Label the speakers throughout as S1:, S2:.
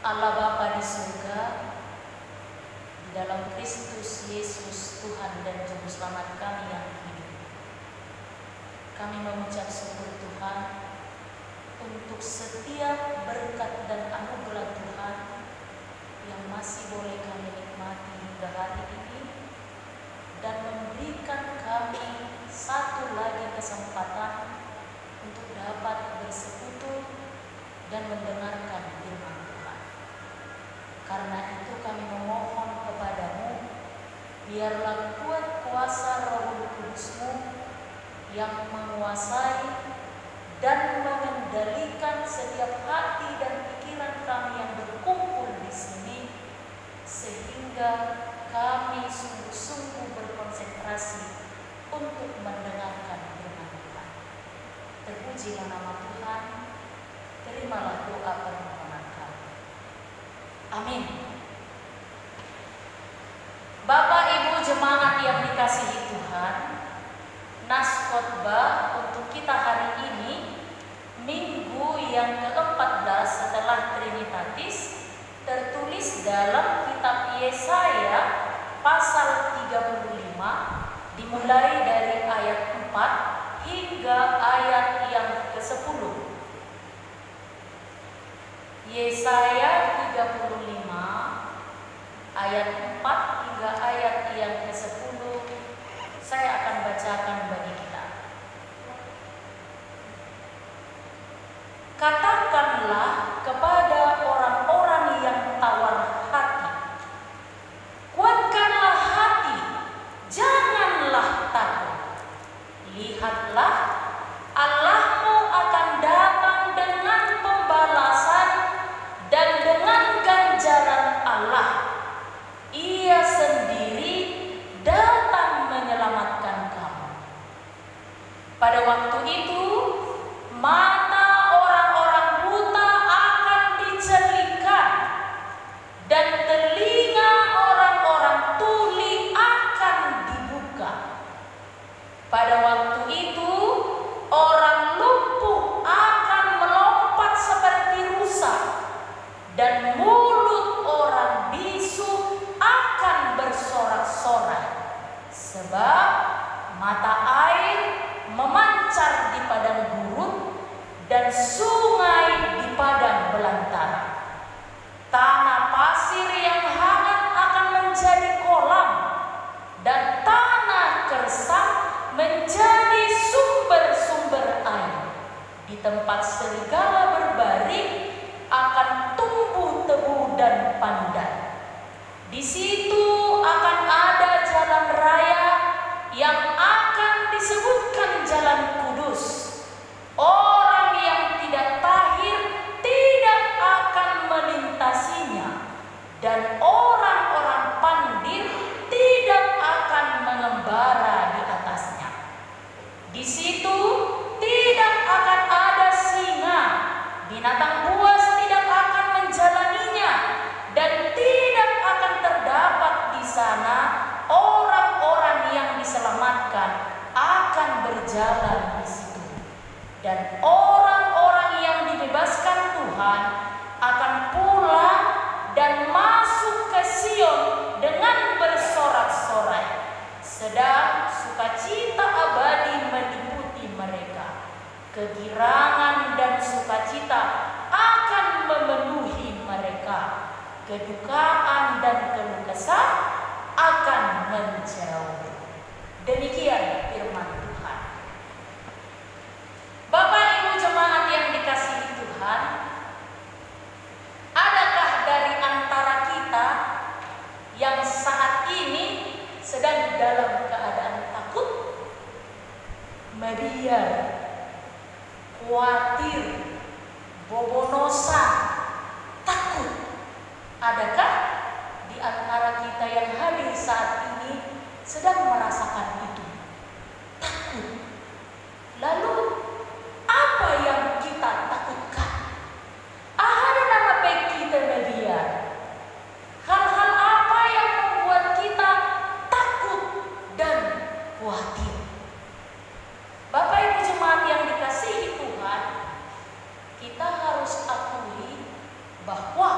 S1: Allah Bapa di surga, di dalam Kristus Yesus Tuhan dan Juru Selamat kami yang hidup, kami mengucap syukur Tuhan untuk setiap berkat dan anugerah Tuhan yang masih boleh kami nikmati hingga hari ini, dan memberikan kami satu lagi kesempatan untuk dapat bersekutu dan mendengarkan firman Tuhan. Karena itu kami memohon kepadamu, biarlah kuat kuasa Roh Kudus-Mu yang menguasai dan mengendalikan setiap hati dan pikiran kami yang berkumpul di sini, sehingga kami sungguh-sungguh berkonsentrasi untuk mendengarkan firman Tuhan. Terpujilah nama Tuhan, terimalah doa permohonan kami. Amin. Bapak Ibu jemaat yang dikasihi Tuhan, nas khotbah untuk kita hari ini, minggu yang ke-14 setelah Trinitatis, tertulis dalam kitab Yesaya pasal 35, dimulai dari ayat 4 hingga ayat yang ke-10. Yesaya 35 ayat 4 hingga ayat yang ke-10 saya akan bacakan bagi kita. Katakanlah kepada orang-orang yang tawar hati, kuatkanlah hati, janganlah takut. Lihatlah, Allahmu akan datang dengan pembalasan dan dengan ganjaran Allah. Ia sendiri datang menyelamatkan kamu. Pada waktu itu, mata orang-orang buta akan dicelikan dan telinga orang-orang tuli akan dibuka. Pada waktu itu, orang lumpuh akan melompat seperti rusa, dan mulut orang bisu akan bersorak-sorai, sebab mata air memancar di padang gurun dan sungai di padang belantara. Tanah pasir yang hangat akan menjadi kolam, dan tanah kersang menjadi sumber-sumber air. Di tempat serigala berbaring akan tumbuh tebu dan pandan. Di situ akan ada jalan raya yang akan disebutkan jalan kudus. Orang yang tidak tahir tidak akan melintasinya, dan orang-orang pandir tidak akan mengembara di atasnya. Di situ tidak akan ada singa, binatang buas tidak akan menjalaninya, dan tidak akan terdapat di sana orang-orang yang diselamatkan akan berjalan di situ. Dan orang-orang yang dibebaskan Tuhan akan pulang dan masuk ke Sion dengan bersorak-sorai, sedang sukacita abadi meliputi mereka. Kegirangan dan sukacita akan memenuhi mereka. Kedukaan dan keluh kesah akan menjauh. Demikian firman Tuhan. Bapak Ibu jemaat yang dikasihi Tuhan, adakah dari antara kita yang saat ini sedang dalam keadaan takut, mediar, khawatir, bobonosa, takut? Adakah di antara kita yang hadir saat ini sedang merasakan itu? Takut. Lalu apa yang kita takutkan? Ada nama baik kita media. Hal-hal apa yang membuat kita takut dan khawatir? Bapak Ibu jemaat yang dikasihi Tuhan, kita harus akui bahwa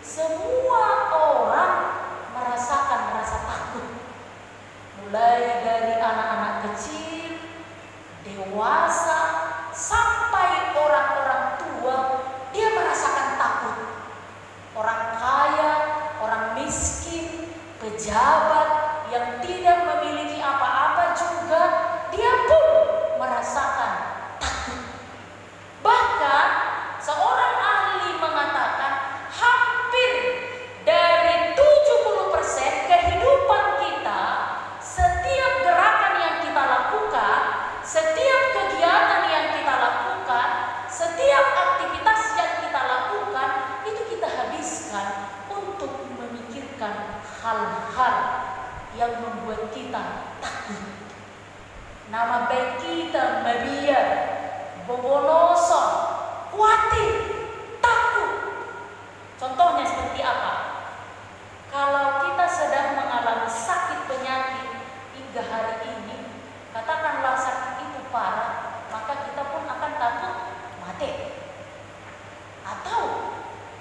S1: semua orang merasakan rasa takut. Mulai dari anak-anak kecil, dewasa, sampai orang-orang tua, dia merasakan takut. Orang kaya, orang miskin, pejabat yang tidak memiliki apa-apa juga, dia pun merasakan takut. Bahkan seorang ahli mengatakan hampir dari 70% kehidupan kita, setiap gerakan yang kita lakukan, setiap kegiatan yang kita lakukan, setiap aktivitas yang kita lakukan, itu kita habiskan untuk memikirkan hal-hal yang membuat kita takut. Nama baik kita mabiar, bobonoson, khawatir, takut. Contohnya seperti apa? Kalau kita sedang mengalami sakit penyakit hingga hari ini, katakanlah sakit itu parah, maka kita pun akan takut mati. Atau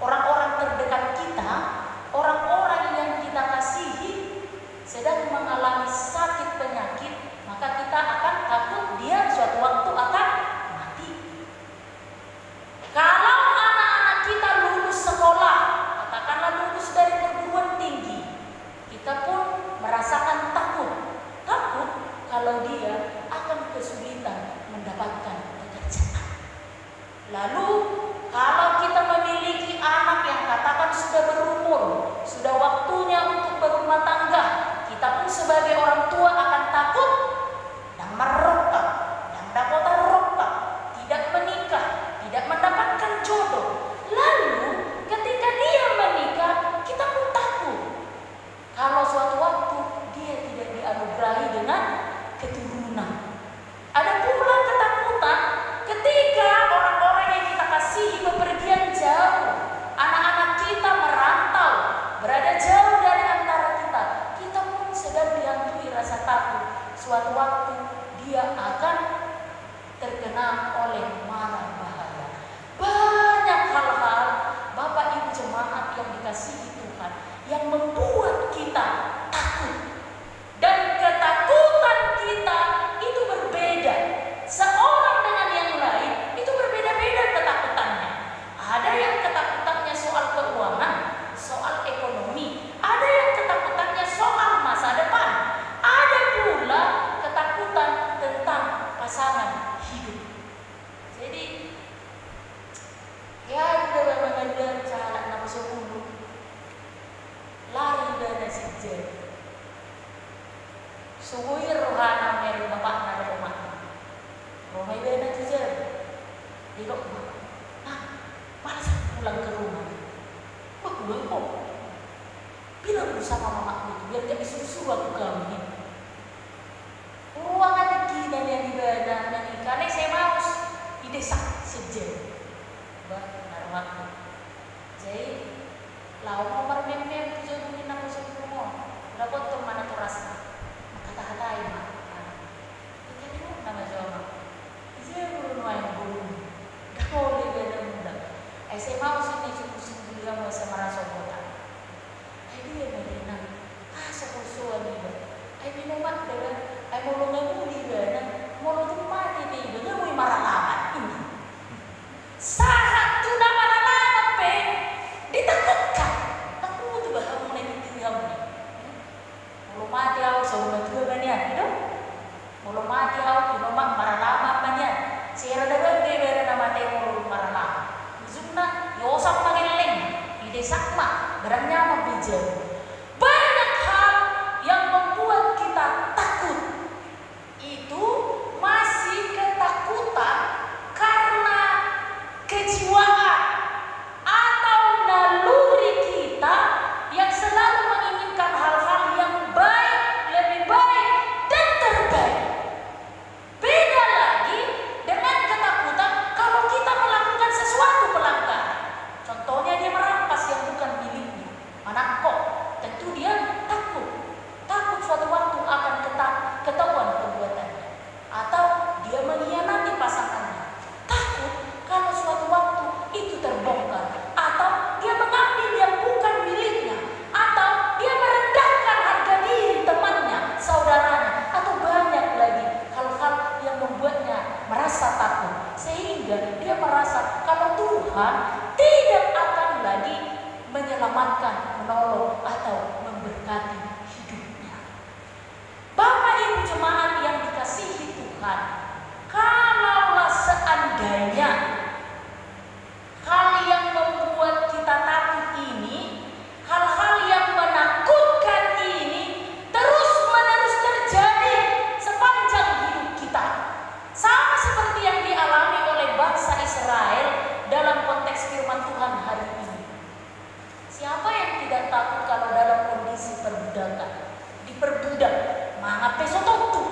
S1: orang-orang terdekat kita, orang-orang yang kita kasihi sedang mengalami sakit penyakit, maka kita akan takut dia suatu waktu akan mati. Kalau anak-anak kita lulus sekolah, katakanlah lulus dari perguruan tinggi, kita pun merasakan takut. Takut kalau dia akan kesulitan mendapatkan pekerjaan. Lalu kalau kita memiliki anak yang katakan sudah berumur, sudah waktunya untuk berumah tangga, kita pun sebagai orang tua akan takut dan merokok, dan dapat rokok, tidak menikah, tidak mendapatkan jodoh. Lalu ketika dia menikah, kita pun takut kalau suatu waktu dia tidak dianugerahi dengan keturunan. Ada pula ketakutan ketika orang-orang yang kita kasihi bepergian jauh, anak-anak kita merantau, berada jauh dari antara kita. Kita pun sedang dihantui rasa takut. Suatu waktu dia akan terkena oleh mara bahaya. Banyak hal-hal Bapak Ibu jemaat yang dikasihi Tuhan yang membuat kita takut. Dan ketakutan kita itu berbeda. Seorang dengan yang lain itu berbeda-beda ketakutannya. Ada yang ketakutannya soal keuangan, soal ekonomi. Ada yang ketakutannya soal masa depan. Ada pula ketakutan tentang pasangan hidup. Jadi ya udah mengajar jalan nama sepuluh lari dari sejen suhui rohana meru bapak nada rumah rumah ibu ada tujuan di rumah. Malas pulang ke rumah. Pulang kok bilang bersama mamaku itu biar gak disuruh-suruh aku kami. Ruangan kita yang ibadah menikah nih saya mau di desa sejen waktu. Jadi lau nomor mem-mem tujuan mungkin aku sepuluh dapat tuh mana tuh rasa kata-katain mah kita dulu nama Jawa saya belum main belum dah boleh beda muda saya mau sini cukup bilang sama rasa botak dia berenang sepusuan iba minuman dengan mau ngabuli berenang mau tuh mati dia iba mau marah lama ini saat tuh nama lama pe ditakutkan takut tuh bahkan mulai mikir kamu mau mati aku sama tua banyak itu mau mati aku memang marah lama banyak sihir ada gede beda nama teh mau marah lama zumna yosak pangeleng di desa mak berangnya mau bijak banyak hal yang membuat kita takut itu masih ketakutan karena kejiwaan atau naluri kita yang selalu menginginkan hal-hal yang baik, lebih baik dan terbaik. Beda lagi dengan ketakutan kalau kita melakukan sesuatu pelanggaran. Contohnya dia merampas yang bukan miliknya. Mana kok menyelamatkan, menolong, atau memberkati hidupnya. Bapak Ibu jemaat yang dikasihi Tuhan, kalaulah seandainya hal yang membuat kita takut ini, hal-hal yang menakutkan ini terus-menerus terjadi sepanjang hidup kita, sama seperti yang dialami oleh bangsa Israel dalam konteks firman Tuhan hari ini. Siapa yang tidak takut kalau dalam kondisi perbudakan, diperbudak, mangat pesototu,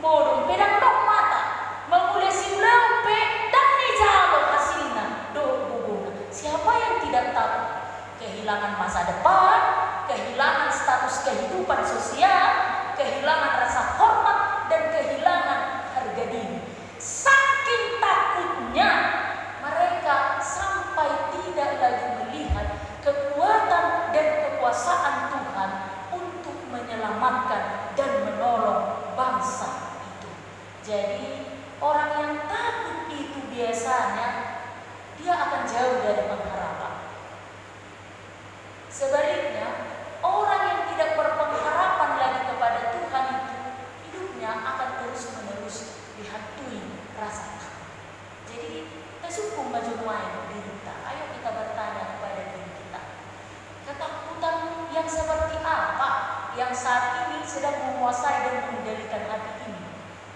S1: bodong pedang dok mata, memulai si lempe dan dijalo hasilnya do bubuna. Siapa yang tidak takut kehilangan masa depan, kehilangan status kehidupan sosial, kehilangan rasa hormat, dan kehilangan harga diri? Saking takutnya mereka sampai tidak lagi melihat kekuatan dan kekuasaan Tuhan untuk menyelamatkan dan menolong bangsa itu. Jadi orang yang takut itu biasanya dia akan jauh dari pengharapan. Sebaliknya, orang yang tidak berpengharapan lagi kepada Tuhan itu, hidupnya akan terus-menerus dihantui rasa takut. Jadi tersukung majumuai diri kita. Ayo kita bertanya kepada diri kita, ketakutan yang seperti apa yang saat ini sedang menguasai dan mengendalikan hati ini,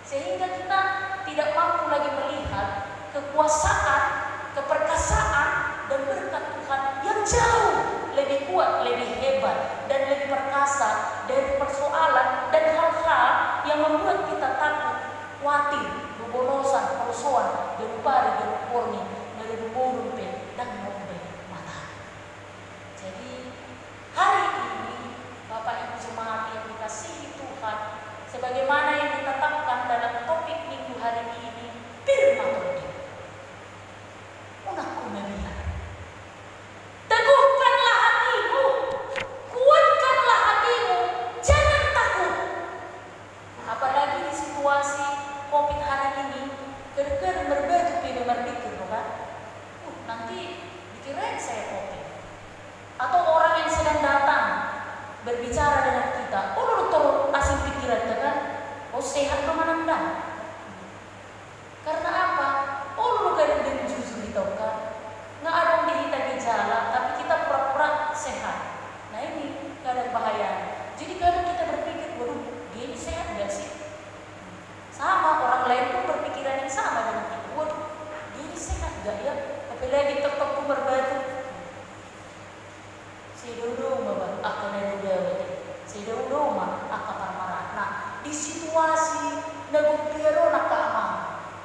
S1: sehingga kita tidak mampu lagi melihat kekuasaan, keperkasaan, dan berkat Tuhan yang jauh lebih kuat, lebih hebat, dan lebih perkasa dari persoalan dan hal-hal yang membuat kita takut, khawatir, bobolosan, persoalan, berupari, berupurni, merubah-rubah, dan merubah mata. Jadi hari ini Bapak Ibu jemaat yang dikasihi Tuhan, sebagaimana yang ditetapkan dalam topik minggu hari ini, firman Tuhan, unakku melihat, teguhkanlah hatimu, kuatkanlah hatimu, jangan takut. Apalagi di situasi COVID hari ini, kadang-kadang berbeda berpikir, bukan? Nanti dikirain saya COVID. Atau orang yang sedang datang berbicara dengan kita, lu terus asing pikiran kan? Oh sehat pemanandang. Karena apa? Lu kadang dari jujur di kan? Nggak ada yang dihita gejala, tapi kita pura-pura sehat. Nah ini kadang bahaya. Jadi kadang kita berpikir, waduh, dia ini sehat nggak sih? Sama orang lain pun berpikiran yang sama dengan kita. Waduh, dia ini sehat nggak ya? Apalagi tetap berbatu. Sedodo mah akan ada sedodo mah akan marah. Nah, di situasi negupiro nak keamang,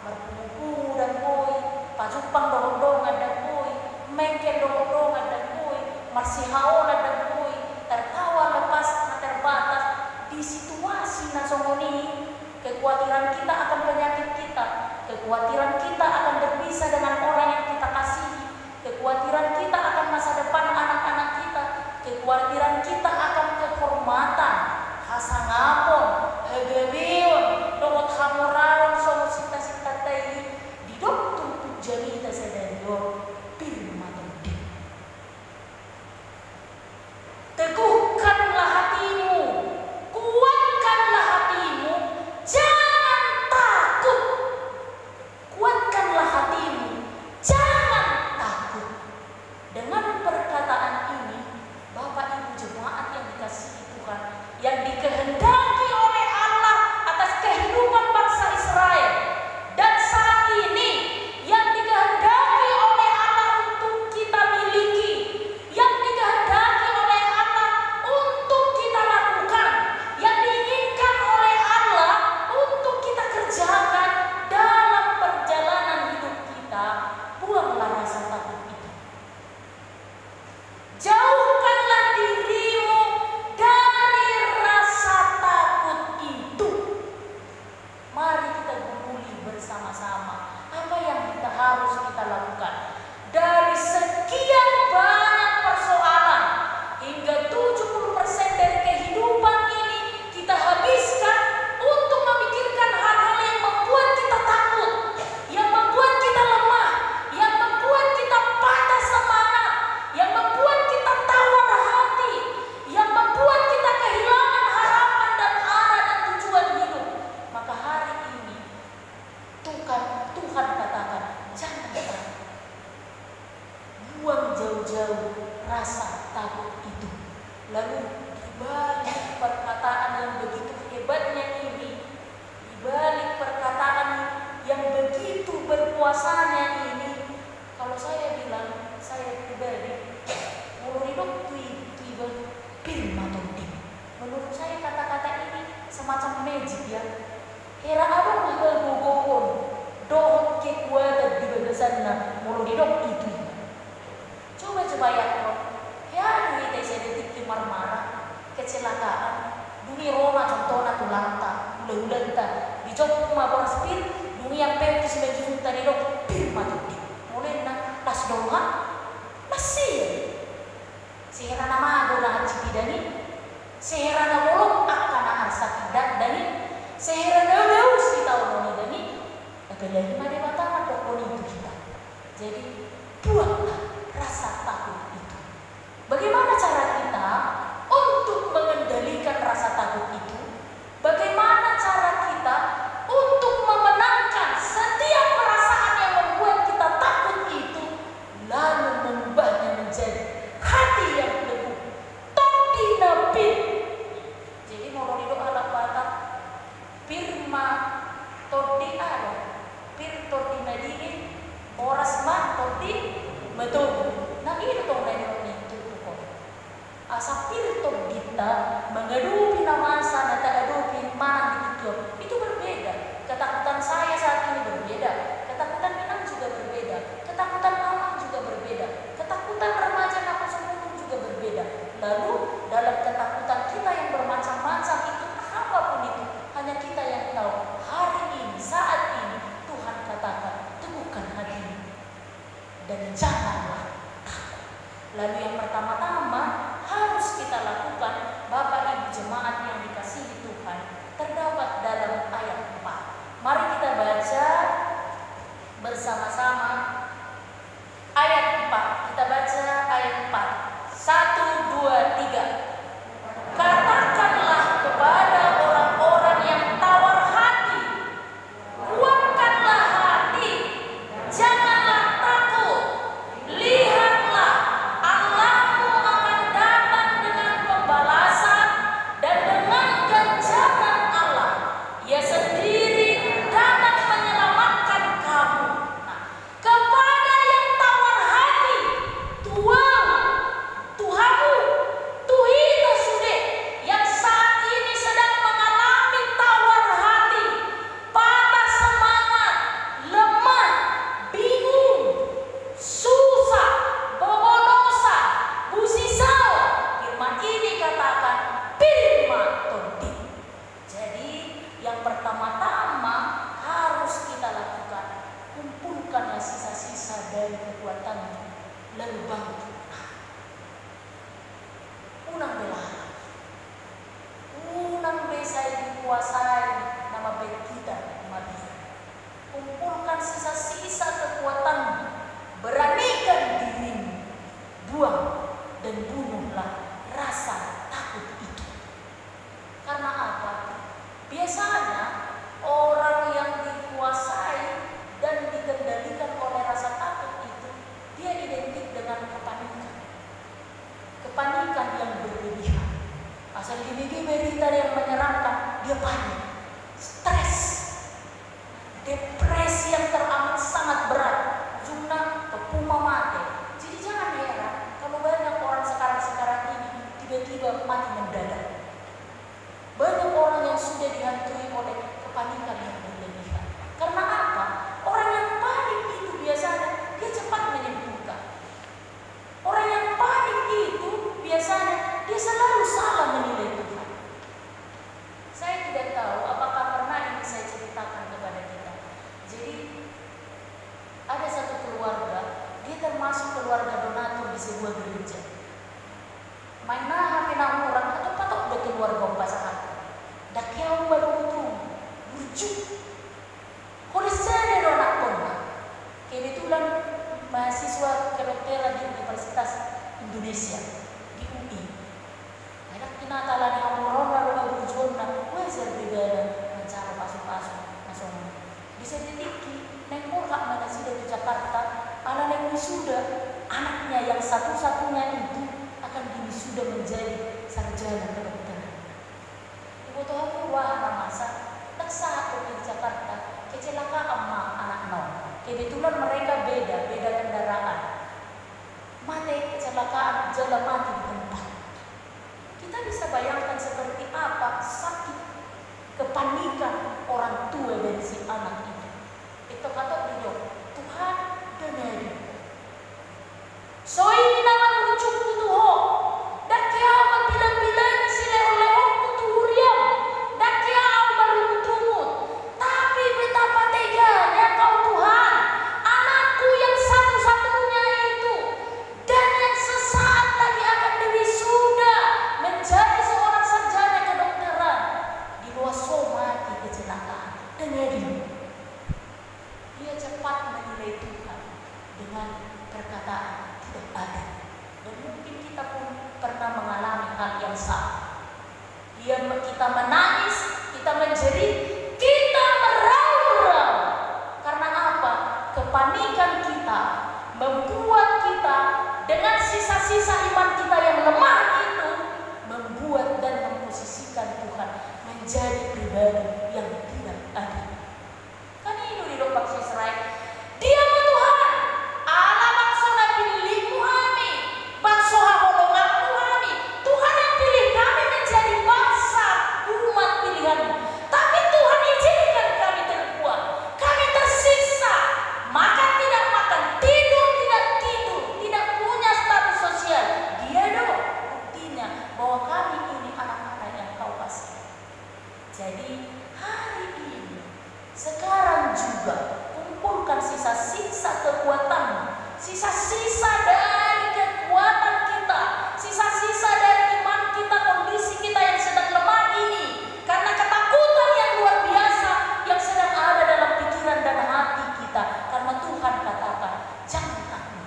S1: merpuku dan boy, pajupang dong-dongan dan boy, mengken dong-dongan dan boy, marsihao dan boy, tertawa lepas terbatas. Di situasi nasongoni, kekhawatiran kita akan penyakit kita, kekhawatiran kita akan berpisah dengan orang yang kita kasihi, kekhawatiran kita akan masa depan anak-anak kita, kekhawatiran kita akan kehormatan, hasangapon, hegebion, dokot hamurawan, solusi-sita tadi, didok tutup janita sedario, firman teguhkanlah hatimu, kuatkanlah hatimu, jangan takut. Kuatkanlah hatimu, jangan takut. Dengan perkataan ini, Bapak Ibu jemaat yang dikasihi Tuhan, yang dikehendaki oleh Allah atas kehidupan bangsa Israel Lalu dibalik perkataan yang begitu hebatnya ini, dibalik perkataan yang begitu berkuasanya ini, kalau saya bilang, saya pribadi, muridok tiba firman Tuhan. Menurut saya kata-kata ini semacam magic ya. Kira abang gogogon, doh kekuatan di bagasan muridok itu. Coba ya kok, ya duit saya detik marah-marah, kecelakaan, dunia Roma contohnya tulanta, ulah-ulanta, dicopuk mabor speed, dunia peptis mejuta di dok firman Tuhan. Mulai tas doa masih sehera nama doa cipidani sehera na bolong akan arsa tidak dani sehera na beus kita omoni dani tapi lagi made batang dokoni itu kita. Jadi buanglah rasa takut itu. Bagaimana cara kita untuk mengendalikan rasa takut itu? Bagaimana cara kita untuk memenangkan setiap perasaan yang membuat kita takut itu, lalu mengubahnya menjadi hati yang teguh, todi napit. Jadi mau doa alat batak firma todi ada, fir todi nadini, oras ma todi betul. Nah ini tuh nanya itu kok. Asa fir todi kita mengadupi namasa, nata adupi mana itu berbeda. Ketakutan saya saat ini berbeda, ketakutan Minang juga berbeda, ketakutan Mamang juga berbeda, ketakutan remaja aku sebelum juga berbeda. Lalu dalam ketakutan kita yang bermacam-macam itu, apapun itu, hanya kita yang tahu. Hari ini, saat ini, Tuhan katakan, teguhkan hatimu dan janganlah takut. Lalu yang pertama-tama harus kita lakukan, Bapak Ibu jemaat yang dikasihi Tuhan, terdapat dalam ayat 4. Mari kita baca bersama-sama ayat 4. Kita baca ayat 4. 1, 2, 3. Katakanlah kepada orang-orang yang tawar hati, kuatkanlah hati, janganlah takut. Lihatlah, Allahmu akan datang dengan pembalasan dan dengan ganjaran Allah. Ia sendiri dapat menyelamatkan kamu. Nah, kepada yang tawar hati, Tuhan, Tuhanmu, Tuhita sudah yang saat ini sedang mengalami tawar hati, patah semangat, lemah, bingung, susah, bawa dosa, busisau. Firman ini katakan firman Tuhan. Jadi yang pertama-tama harus kita lakukan, kumpulkanlah sisa-sisa dari kekuatanmu, lalu bangkit. Unang belah, unang besai dikuasai nama baik kita mati. Kumpulkan sisa-sisa kekuatanmu, beranikan dirimu, buang dan bunuhlah rasa takut itu. Karena apa? Biasanya orang yang dikuasai dan dikendalikan oleh rasa takut itu, dia identik dengan kepanikan. Kepanikan yang berlebihan. Asal gini berita yang menyeramkan, dia panik, stres, depresi yang teramat sangat berat, zona kepuma mati. Jadi jangan heran kalau banyak orang sekarang ini tiba-tiba mati mendadak. Banyak orang yang sudah dihantui oleh kepanikan yang berlebihan. Karena apa? Orang yang panik itu biasanya dia cepat menyimpulkan. Orang yang panik itu biasanya dia selalu salah menilai Tuhan. Saya tidak tahu apakah pernah ini saya ceritakan kepada kita. Jadi ada satu keluarga, dia termasuk keluarga donatur di sebuah gereja. Mainah pinang orang atau patok udah keluarga pasangan. Dakyau baru itu burjuk. Oleh saya donatur. Kebetulan mahasiswa kedokteran di Universitas Indonesia di UI. Ada kinatalan yang orang lalu berjuang dan wajar berbeda mencari pasuk-pasuk masuk. Bisa ditiki nengkol hak mana sudah di Jakarta, anak yang sudah anaknya yang satu-satunya itu akan sudah menjadi menjadi sarjana kedokteran. Ibu tahu wah masa tak satu di Jakarta kecelakaan anak nol. Kebetulan mereka beda kendaraan. Mati kecelakaan, jalan mati di tempat. Kita bisa bayangkan seperti apa sakit, kepanikan orang tua dari si anak itu. Itu kata beliau, Tuhan dengar. Soi nama lucu tuh, dak kiamat bilang-bilang si leon tuh huriam, dak kiamat baru tumut. Tapi betapa teganya kau Tuhan, anakku yang satu-satunya itu, dan yang sesaat lagi akan diwisuda menjadi seorang sarjana kedokteran, di luar mati kecelakaan. Dengar. Dia cepat menilai Tuhan dengan perkataan tidak ada. Dan mungkin kita pun pernah mengalami hal yang sama. Kita menangis, kita menjerit, kita meraung-raung. Karena apa? Kepanikan kita membuat kita dengan sisa-sisa iman kita yang lemah itu membuat dan memposisikan Tuhan menjadi pribadi yang tidak adil. Kan itu di domba Israel. Dia Tuhan, Allah bangsa pilih kami, bangsa holongan kami. Tuhan yang pilih kami menjadi bangsa umat pilihan-Mu. Tapi Tuhan izinkan kami terbuat, kami tersiksa, makan tidak makan, tidur tidak tidur, tidak punya status sosial. Dia dong buktinya bahwa kami ini anak-anak yang Kau kasih. Jadi hari ini sekarang juga kumpulkan sisa-sisa kekuatan, sisa-sisa dari kekuatan kita, sisa-sisa dari iman kita, kondisi kita yang sedang lemah ini, karena ketakutan yang luar biasa yang sedang ada dalam pikiran dan hati kita. Karena Tuhan katakan jangan takut.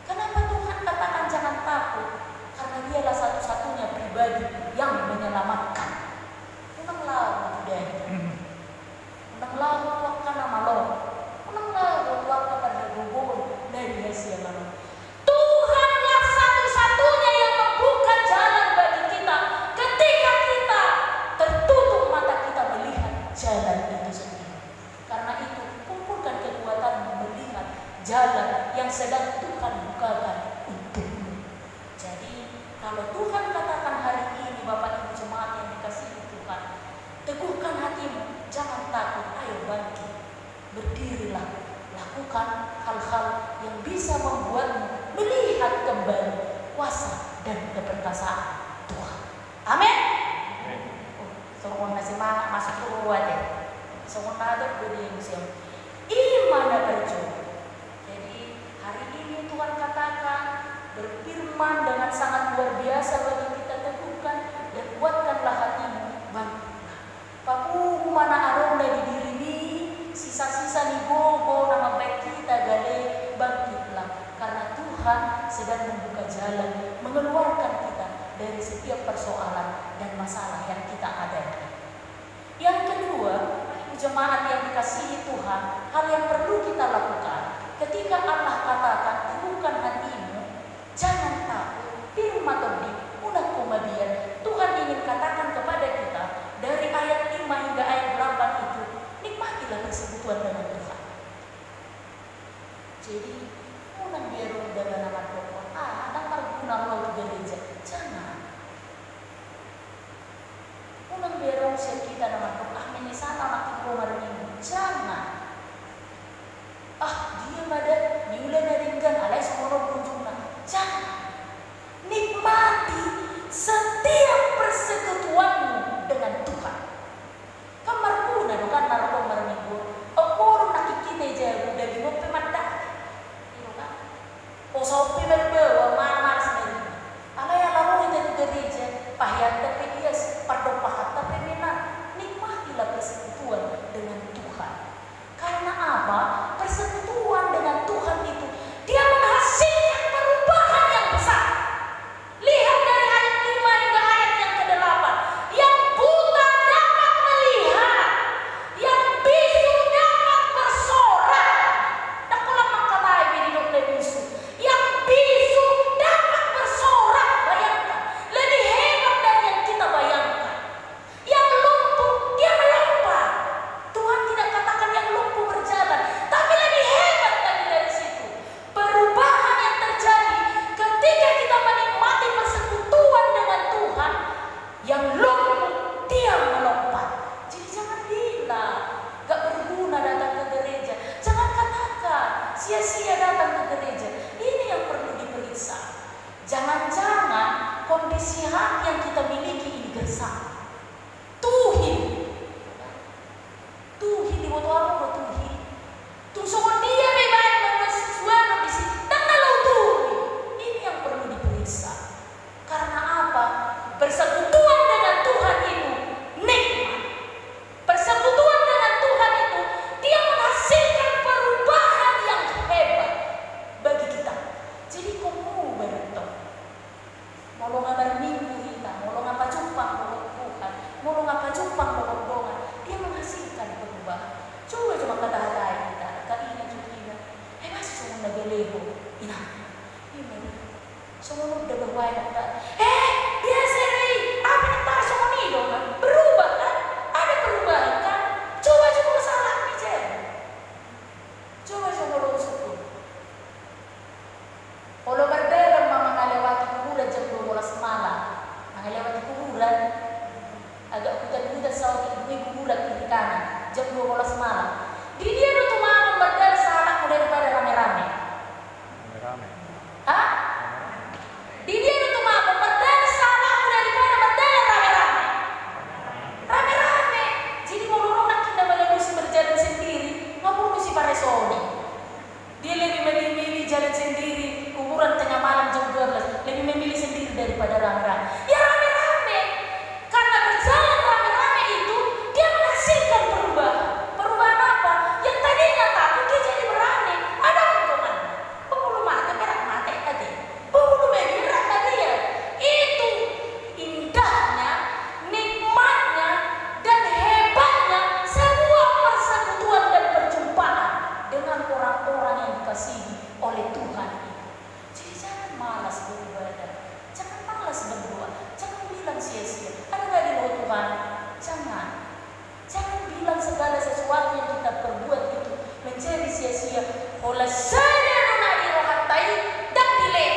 S1: Kenapa Tuhan katakan jangan takut? Karena Dialah satu-satunya pribadi yang menyelamatkan. Unanglah budaya. Unanglah waktu nama lo. Unanglah waktu pada gubur dari hasil lalu. Tuhanlah satu-satunya yang membuka jalan bagi kita ketika kita tertutup mata kita melihat jalan itu sendiri. Karena itu kumpulkan kekuatan melihat jalan yang sedang Tuhan bukakan untukmu. Jadi kalau Tuhan katakan hari ini Bapak Ibu jemaat yang dikasihi Tuhan, teguhkan hatimu, jangan takut, ayo bangkit, berdirilah, lakukan hal-hal yang bisa membuatmu melihat kembali kuasa dan keperkasaan Tuhan. Amin. Semua nasi masuk ke ruang deh. Semua ada berdiri museum. Iman berjuang. Jadi hari ini Tuhan katakan berfirman dengan sangat luar biasa bagi kita, teguhkan dan kuatkanlah hatimu, bangkit. Papu mana aroma di diri ini, sisa-sisa nih gogo nama baik kita gale, bangkitlah. Karena Tuhan sedang membuka jalan, mengeluarkan kita dari setiap persoalan dan masalah yang kita hadapi. Yang kedua, jemaat yang dikasihi Tuhan, hal yang perlu kita lakukan ketika Allah katakan teguhkan hatimu, jangan takut, firman Tuhan, udah kumabian. Tuhan ingin katakan kepada kita dari ayat 5 hingga ayat 8 itu, nikmatilah persekutuan dengan Tuhan. Jadi, unang biar dengan nama Tuhan, ada marguna lo di gereja, jangan. Unang biar kita nama Tuhan, ini sana anak kumar minggu, jangan. Dia ada diulang naringgan, alay semua kunjungan, jangan. Nikmati setiap persekutuanmu dengan Tuhan. Kamar pun ada kan narko marminggu. Aku nakikita aja udah di ngopi mata. Itu kan. Sopi berbawa mana sendiri. Alay alamu itu gereja. Pahiyat tapi dia pardon pahat tapi minat. Nikmatilah persekutuan dengan Tuhan. kebersihan yang kita miliki ini bersama. Tuhin di waktu apa tuhin? Tuh semua dia bebas mengesuaikan di sini. Dan kalau tuhin, ini yang perlu diperiksa. Karena apa? Persekutuan dengan Tuhan itu nikmat. Persekutuan dengan Tuhan itu dia menghasilkan perubahan yang hebat bagi kita. Jadi kamu beruntung. Mau ngabar minggu kita, mau ngapa jumpang mau Tuhan, mau ngapa jumpang mau Tuhan, dia menghasilkan perubahan. Coba cuma kata-kata kita, kaina cukina, masih cuma nagaleho, ina, ini, semua udah berway kata, biasa nih, apa yang tahu semua nih dong, berubah kan, ada perubahan kan, coba salah nih jen, coba lo syukur. Kalau berdalam mama ngalewati kuburan jam 12 malam, ngalewati kuburan, agak hutan-hutan sawah di kuburan kiri kanan, jam 12 malam. Di dia tuh mama berdalam salah daripada rame-rame. Hah? Di dia tuh mama berdalam salah daripada berdalam rame-rame. Rame-rame. Jadi mau orang kita banyak mesti berjalan sendiri, nggak perlu mesti paresoni. Dia lebih memilih jalan sendiri, kuburan tengah malam jam 12, lebih memilih sendiri daripada rame-rame. Ya rame-rame, karena berjalan rame-rame itu dia menghasilkan perubahan. Perubahan apa? Yang tadinya takut dia jadi berani. Ada hubungan. Pembuluh mata merah mata tadi, pembuluh merah tadi ya. Itu indahnya, nikmatnya, dan hebatnya sebuah persekutuan dan perjumpaan dengan orang-orang yang dikasihi oleh Tuhan. Jadi jangan malas beribadah, jangan malas berdoa, jangan bilang sia-sia. Ada nggak di bawah Tuhan? Jangan bilang segala sesuatu yang kita perbuat itu menjadi sia-sia. Oleh saya nunari rohatai dan delay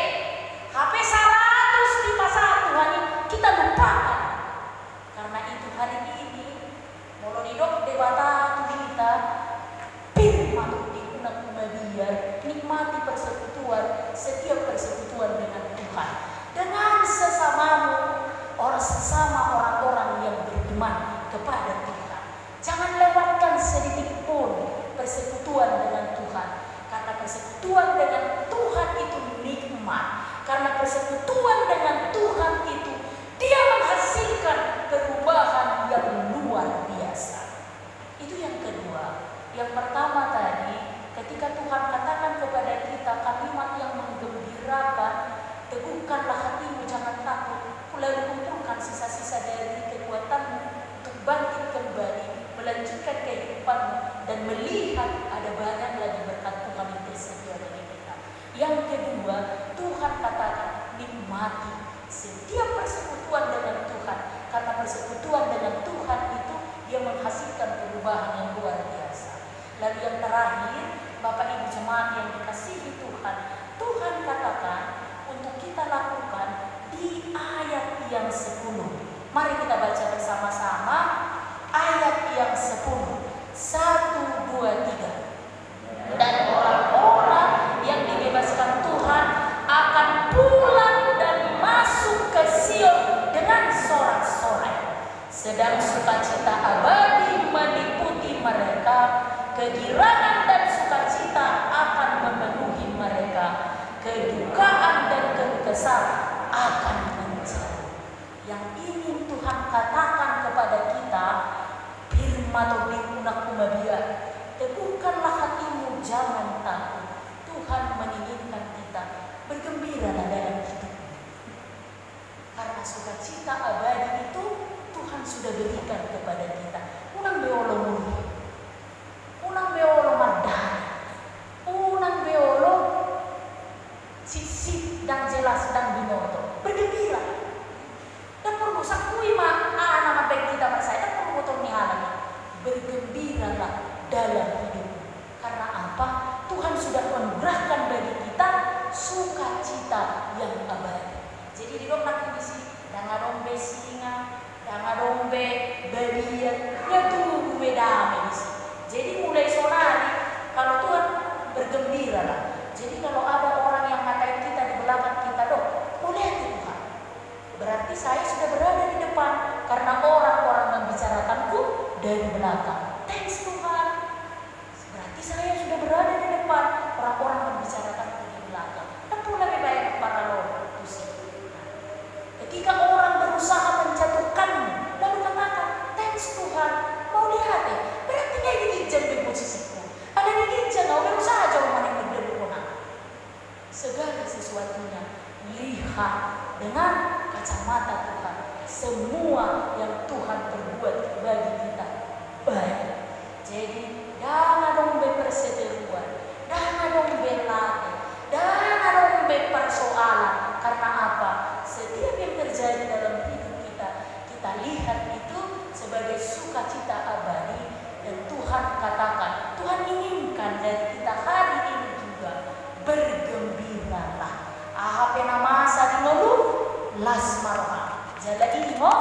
S1: HP 100 di pasar Tuhan kita lupakan. Karena itu hari ini mau didok debata kita firman dia nikmati persekutuan, setiap persekutuan dengan Tuhan, dengan sesamamu, sesama orang-orang yang beriman kepada Tuhan. Jangan lewatkan sedikit pun persekutuan dengan Tuhan, karena persekutuan dengan Tuhan itu nikmat. Karena persekutuan dengan Tuhan itu dia menghasilkan perubahan yang luar biasa. Itu yang kedua. Yang pertama tadi, ketika Tuhan katakan kepada kita kalimat yang menggembirakan, teguhkanlah hatimu, jangan takut, lalu kumpulkan sisa-sisa dari kekuatanmu untuk bangkit kembali, melanjutkan kehidupanmu, dan melihat ada banyak lagi berkat Tuhan yang tersedia bagi kita. Yang kedua, Tuhan katakan nikmati setiap persekutuan dengan Tuhan, karena persekutuan dengan Tuhan itu dia menghasilkan perubahan yang luar biasa. Lalu yang terakhir, Bapak Ibu jemaat yang dikasihi Tuhan, Tuhan katakan untuk kita lakukan di ayat yang 10. Mari kita baca bersama-sama ayat yang 10. 1, 2, 3. Dan orang-orang yang dibebaskan Tuhan akan pulang dan masuk ke Sion dengan sorak-sorai. Sedang sukacita abadi meliputi mereka, kegirangan dan sukacita akan memenuhi mereka, kedukaan dan kekesalan akan menjauh. Yang ingin Tuhan katakan kepada kita, firman kumabia, teguhkanlah hatimu, jangan takut. Tuhan menginginkan kita bergembiralah dalam hidup, karena sukacita abadi itu Tuhan sudah berikan kepada kita. Unang beolo murni, unang beolo mardani, unang beolo sisip dan jelas dan binoto. Bergembira. Dan perlu sakui nama baik kita bersaya. Dan perlu potong nihalannya. Bergembiralah dalam hidup. Karena apa? Tuhan sudah mengerahkan bagi kita sukacita yang abadi. Jadi di dalam di sini, jangan dombe singa, jangan dombe babian, ya tuh gue damai. berarti saya sudah berada di depan karena orang-orang membicarakanku dari belakang. Thanks Tuhan. Berarti saya sudah berada di depan, orang-orang membicarakanku di belakang. Tentu lebih baik para Lord. Ketika orang berusaha menjatuhkanmu, lalu katakan, thanks Tuhan. Mau lihat ya, berarti nggak diginjal di posisiku. Ada diginjal, nggak berusaha jauh mana yang berlebihan. Segala sesuatunya lihat dengan kacamata Tuhan. Semua yang Tuhan perbuat bagi kita baik. Jadi jangan dong berperseteruan, jangan dong berlatih, jangan dong berpersoalan. Karena apa? Setiap yang terjadi dalam hidup kita, kita lihat itu sebagai sukacita abadi. Dan Tuhan katakan, Tuhan inginkan dari kita hari ini juga bergembiralah. Ahap nama sa dinolu las marma. Jala ini mo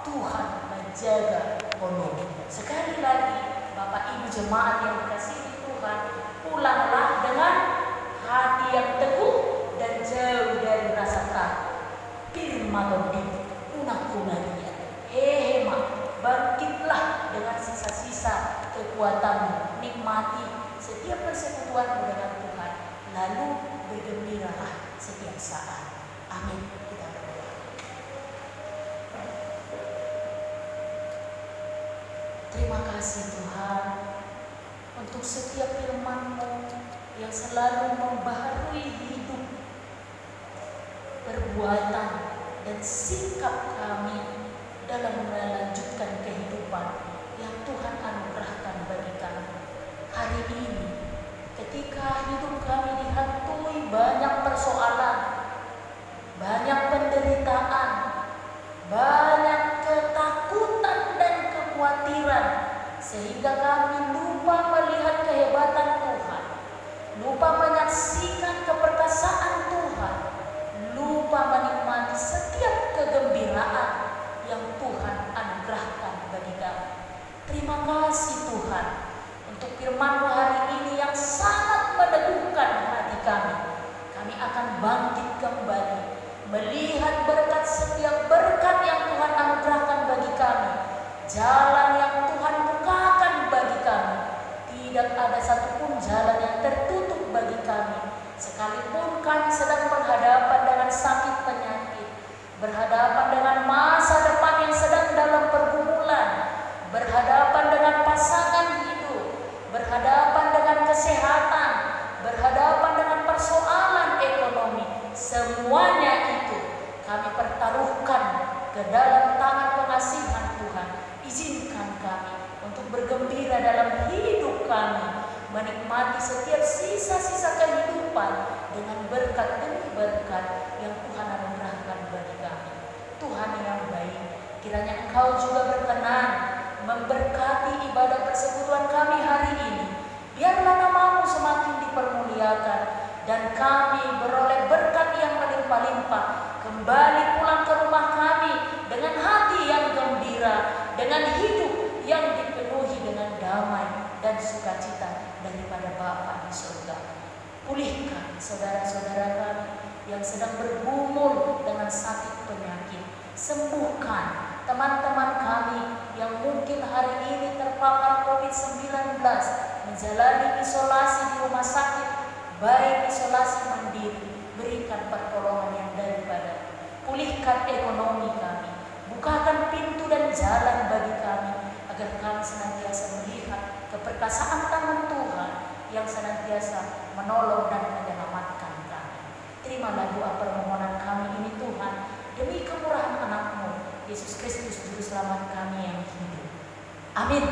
S1: Tuhan menjaga kono. Sekali lagi Bapak Ibu jemaat yang dikasihi Tuhan, pulanglah dengan hati yang teguh dan jauh dari rasa takut. Firman Tuhan, unak-unakia, hehema, bangkitlah dengan sisa-sisa kekuatanmu, nikmati setiap persekutuanmu dengan Tuhan, lalu bergembiralah setiap saat. Amin. Kita berdoa. Terima kasih Tuhan untuk setiap firman-Mu yang selalu membaharui hidup, perbuatan, dan sikap kami dalam melanjutkan kehidupan yang Tuhan anugerahkan bagi kami. Hari ini, ketika hidup kami dihantui banyak persoalan, banyak penderitaan, banyak ketakutan dan kekhawatiran, sehingga kami lupa melihat kehebatan Tuhan, lupa menyaksikan keperkasaan Tuhan, lupa menikmati setiap kegembiraan yang Tuhan anugerahkan bagi kami. Terima kasih Tuhan untuk firman-Mu hari ini yang sangat meneguhkan hati kami. Kami akan bangkit kembali, melihat berkat setiap berkat yang Tuhan anugerahkan bagi kami, jalan yang Tuhan bukakan bagi kami. Tidak ada satupun jalan yang tertutup bagi kami, sekalipun kami sedang berhadapan dengan sakit penyakit, berhadapan dengan masa depan yang sedang dalam pergumulan, berhadapan dengan pasangan hidup, berhadapan dengan kesehatan, berhadapan dengan persoalan ekonomi. Semuanya itu kami pertaruhkan ke dalam tangan pengasihan Tuhan. Izinkan kami untuk bergembira dalam hidup kami, menikmati setiap sisa-sisa kehidupan dengan berkat demi berkat yang Tuhan anugerahkan bagi kami. Tuhan yang baik, kiranya Engkau juga berkenan memberkati ibadah persekutuan kami hari ini. Biarlah nama-Mu semakin dipermuliakan dan kami beroleh berkat yang melimpah-limpah, kembali pulang ke rumah kami dengan hati yang gembira, dengan hidup yang dipenuhi dengan damai dan sukacita daripada Bapa di surga. Pulihkan saudara-saudara kami yang sedang bergumul dengan sakit penyakit. Sembuhkan teman-teman kami yang mungkin hari ini terpapar COVID-19, menjalani isolasi di rumah sakit, baik isolasi mandiri. Berikan pertolongan yang daripada. Pulihkan ekonomi kami, bukakan pintu dan jalan bagi kami, agar kami senantiasa melihat keperkasaan tangan Tuhan yang senantiasa menolong dan menyelamatkan kami. Terimalah doa permohonan kami ini Tuhan, demi kemurahan anak-Mu, Yesus Kristus Juru Selamat kami yang hidup. Amin.